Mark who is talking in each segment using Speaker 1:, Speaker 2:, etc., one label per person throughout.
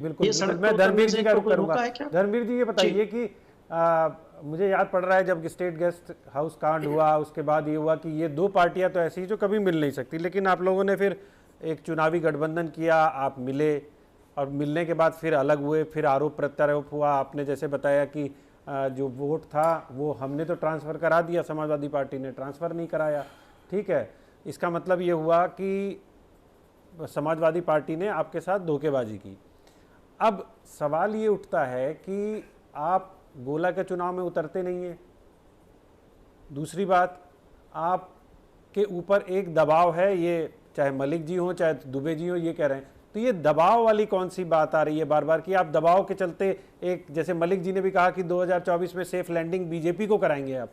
Speaker 1: बिल्कुल
Speaker 2: ये
Speaker 1: बिल्कुल,
Speaker 2: सड़क
Speaker 1: मैं
Speaker 2: तोड़ करने
Speaker 1: धर्मवीर
Speaker 2: से
Speaker 1: जी का
Speaker 2: इनको
Speaker 1: रुख
Speaker 2: कोई
Speaker 1: करूंगा।
Speaker 2: रोका है क्या?
Speaker 1: धर्मवीर जी ये
Speaker 2: जी।
Speaker 1: बताइए कि मुझे याद पड़ रहा है जब स्टेट गेस्ट हाउस कांड हुआ उसके बाद ये हुआ कि ये दो पार्टियां तो ऐसी जो कभी मिल नहीं सकती, लेकिन आप लोगों ने फिर एक चुनावी गठबंधन किया, आप मिले और मिलने के बाद फिर अलग हुए, फिर आरोप प्रत्यारोप हुआ। आपने जैसे बताया कि जो वोट था वो हमने तो ट्रांसफ़र करा दिया, समाजवादी पार्टी ने ट्रांसफ़र नहीं कराया। ठीक है, इसका मतलब ये हुआ कि समाजवादी पार्टी ने आपके साथ धोखेबाजी की। अब सवाल ये उठता है कि आप गोला के चुनाव में उतरते नहीं हैं। दूसरी बात, आपके ऊपर एक दबाव है, ये चाहे मलिक जी हों चाहे दुबे जी हों ये कह रहे हैं, तो ये दबाव वाली कौन सी बात आ रही है बार बार कि आप दबाव के चलते, एक जैसे मलिक जी ने भी कहा कि 2024 में सेफ लैंडिंग बीजेपी को कराएंगे आप।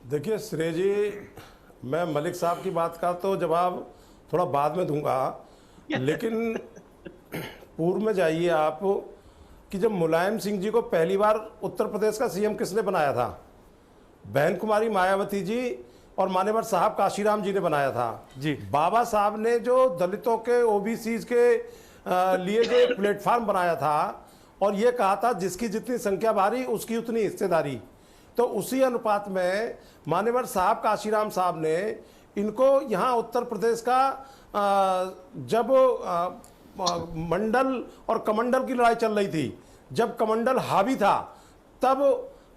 Speaker 3: देखिए श्रेय जी, मैं मलिक साहब की बात का तो जवाब थोड़ा बाद में दूंगा, लेकिन पूर्व में जाइए आप कि जब मुलायम सिंह जी को पहली बार उत्तर प्रदेश का सीएम किसने बनाया था? बहन कुमारी मायावती जी और मान्यवर साहब काशीराम जी ने बनाया था
Speaker 1: जी।
Speaker 3: बाबा साहब ने जो दलितों के ओबीसी के लिए जो प्लेटफॉर्म बनाया था और ये कहा था जिसकी जितनी संख्या भारी उसकी उतनी हिस्सेदारी, तो उसी अनुपात में मान्यवर साहब काशीराम साहब ने इनको यहाँ उत्तर प्रदेश का जब मंडल और कमंडल की लड़ाई चल रही थी, जब कमंडल हावी था तब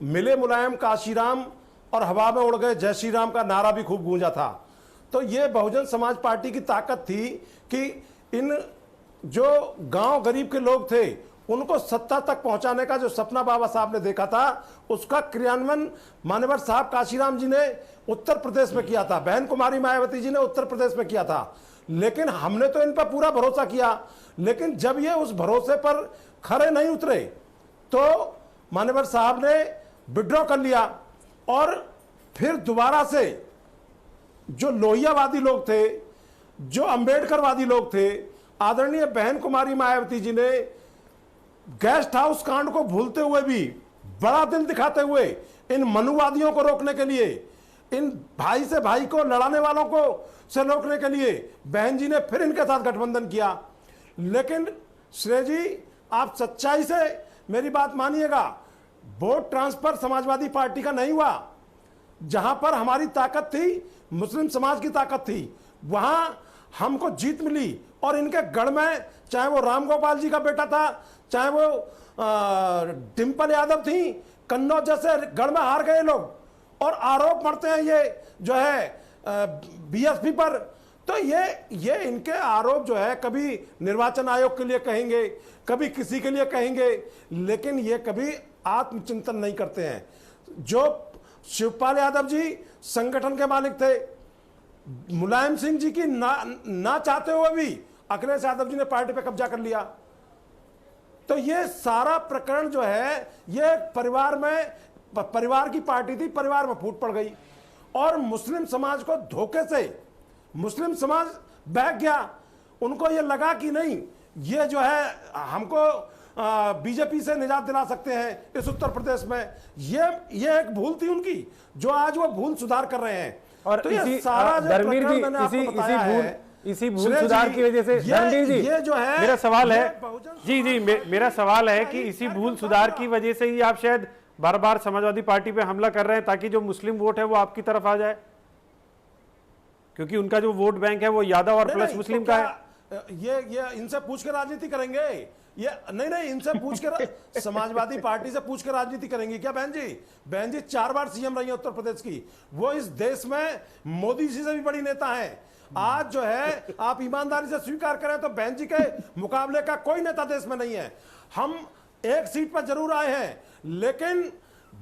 Speaker 3: मिले मुलायम काशीराम और हवा में उड़ गए जय श्री राम का नारा भी खूब गूंजा था। तो ये बहुजन समाज पार्टी की ताकत थी कि इन जो गांव गरीब के लोग थे उनको सत्ता तक पहुंचाने का जो सपना बाबा साहब ने देखा था उसका क्रियान्वयन मान्यवर साहब काशीराम जी ने उत्तर प्रदेश में किया था, बहन कुमारी मायावती जी ने उत्तर प्रदेश में किया था। लेकिन हमने तो इन पर पूरा भरोसा किया, लेकिन जब ये उस भरोसे पर खरे नहीं उतरे तो मान्यवर साहब ने विड्रॉ कर लिया और फिर दोबारा से जो लोहियावादी लोग थे, जो अंबेडकरवादी लोग थे, आदरणीय बहन कुमारी मायावती जी ने गेस्ट हाउस कांड को भूलते हुए भी बड़ा दिल दिखाते हुए इन मनुवादियों को रोकने के लिए, इन भाई से भाई को लड़ाने वालों को से रोकने के लिए बहन जी ने फिर इनके साथ गठबंधन किया। लेकिन श्रेय जी, आप सच्चाई से मेरी बात मानिएगा, वोट ट्रांसफर समाजवादी पार्टी का नहीं हुआ। जहां पर हमारी ताकत थी, मुस्लिम समाज की ताकत थी, वहां हमको जीत मिली और इनके गढ़ में चाहे वो राम गोपाल जी का बेटा था, चाहे वो डिंपल यादव थी, कन्नौज जैसे गढ़ में हार गए लोग और आरोप मढ़ते हैं ये जो है बीएसपी पर। तो ये इनके आरोप जो है कभी निर्वाचन आयोग के लिए कहेंगे, कभी किसी के लिए कहेंगे, लेकिन ये कभी आत्मचिंतन नहीं करते हैं। जो शिवपाल यादव जी संगठन के मालिक थे, मुलायम सिंह जी की ना चाहते हुए भी अखिलेश यादव जी ने पार्टी पे कब्जा कर लिया। तो ये सारा प्रकरण जो है ये परिवार की पार्टी थी, परिवार में फूट पड़ गई और मुस्लिम समाज को धोखे से मुस्लिम समाज बहक गया। उनको ये लगा कि नहीं, ये जो है हमको बीजेपी से निजात दिला सकते हैं इस उत्तर प्रदेश में। ये एक भूल थी उनकी, जो आज वो भूल सुधार कर रहे हैं।
Speaker 1: और
Speaker 3: तो
Speaker 1: इसी
Speaker 3: ये सारा जो प्रकरण मैंने आपको बताया है,
Speaker 1: इसी भूल सुधार की वजह से धर्मवीर जी,
Speaker 3: ये जो है
Speaker 1: मेरा सवाल है जी मेरा सवाल है कि इसी भूल सुधार की वजह से ही आप शायद बार बार समाजवादी पार्टी पे हमला कर रहे हैं ताकि जो मुस्लिम वोट है वो आपकी तरफ आ जाए, क्योंकि उनका जो वोट बैंक है वो यादव और प्लस मुस्लिम का है।
Speaker 3: ये इनसे पूछ के राजनीति करेंगे? ये नहीं, इनसे पूछ के समाजवादी पार्टी से पूछ के राजनीति करेंगे क्या बहन जी? बहन जी 4 बार सीएम रही है उत्तर प्रदेश की, वो इस देश में मोदी जी से भी बड़ी नेता है। आज जो है आप ईमानदारी से स्वीकार करें तो बहन जी के मुकाबले का कोई नेता देश में नहीं है। हम एक सीट पर जरूर आए हैं, लेकिन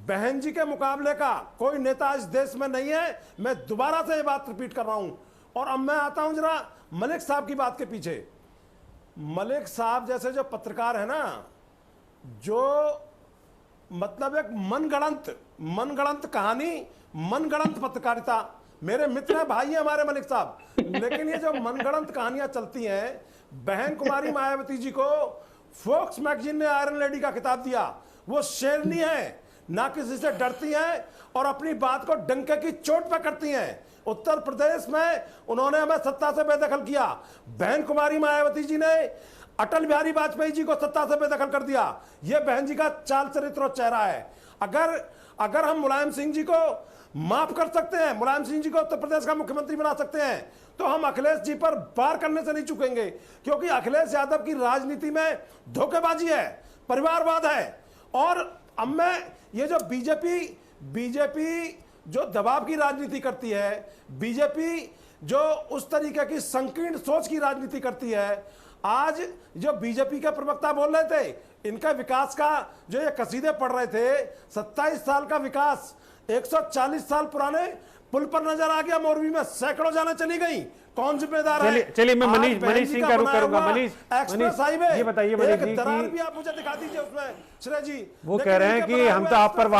Speaker 3: बहन जी के मुकाबले का कोई नेता इस देश में नहीं है। मैं दोबारा से ये बात रिपीट कर रहा हूं। और अब मैं आता हूं जरा मलिक साहब की बात के पीछे। मलिक साहब जैसे जो पत्रकार है ना, जो मतलब एक मनगढ़ंत कहानी, मनगढ़ंत पत्रकारिता, मेरे मित्र हैं, भाई हैं हमारे मलिक साहब, लेकिन ये जो मनगढ़ंत कहानियां चलती हैं, बहन कुमारी मायावती जी को फोक्स मैगजीन ने आयरन लेडी का खिताब दिया। वो शेरनी है, ना किसी से डरती हैं और अपनी बात को डंके की चोट पर करती हैं। उत्तर प्रदेश में उन्होंने हमें सत्ता से बेदखल किया। बहन कुमारी मायावती जी ने अटल बिहारी वाजपेयी जी को सत्ता से बेदखल कर दिया। यह बहन जी का चाल चरित्र और चेहरा है। अगर हम मुलायम सिंह जी को माफ कर सकते हैं, मुलायम सिंह जी को उत्तर प्रदेश का मुख्यमंत्री बना सकते हैं, तो हम अखिलेश जी पर वार करने से नहीं चुकेंगे, क्योंकि अखिलेश यादव की राजनीति में धोखेबाजी है, परिवारवाद है। और अब मैं ये जो बीजेपी जो दबाव की राजनीति करती है, बीजेपी जो उस तरीके की संकीर्ण सोच की राजनीति करती है, आज जो बीजेपी के प्रवक्ता बोल रहे थे, इनका विकास का जो ये कसीदे पढ़ रहे थे, 27 साल का विकास 140 साल पुराने पुल पर नजर आ गया। मोरबी में सैकड़ों जाने चली गई, कौन जिम्मेदार है?
Speaker 1: चलिए मैं मनीष सिंह का रुख करूंगा। मनीष
Speaker 3: हाईवे
Speaker 1: ये बताइए मनीष जी
Speaker 3: भी आप मुझे दिखा दीजिए उसमें, श्रेय जी
Speaker 1: वो कह रहे हैं कि हम तो आप पर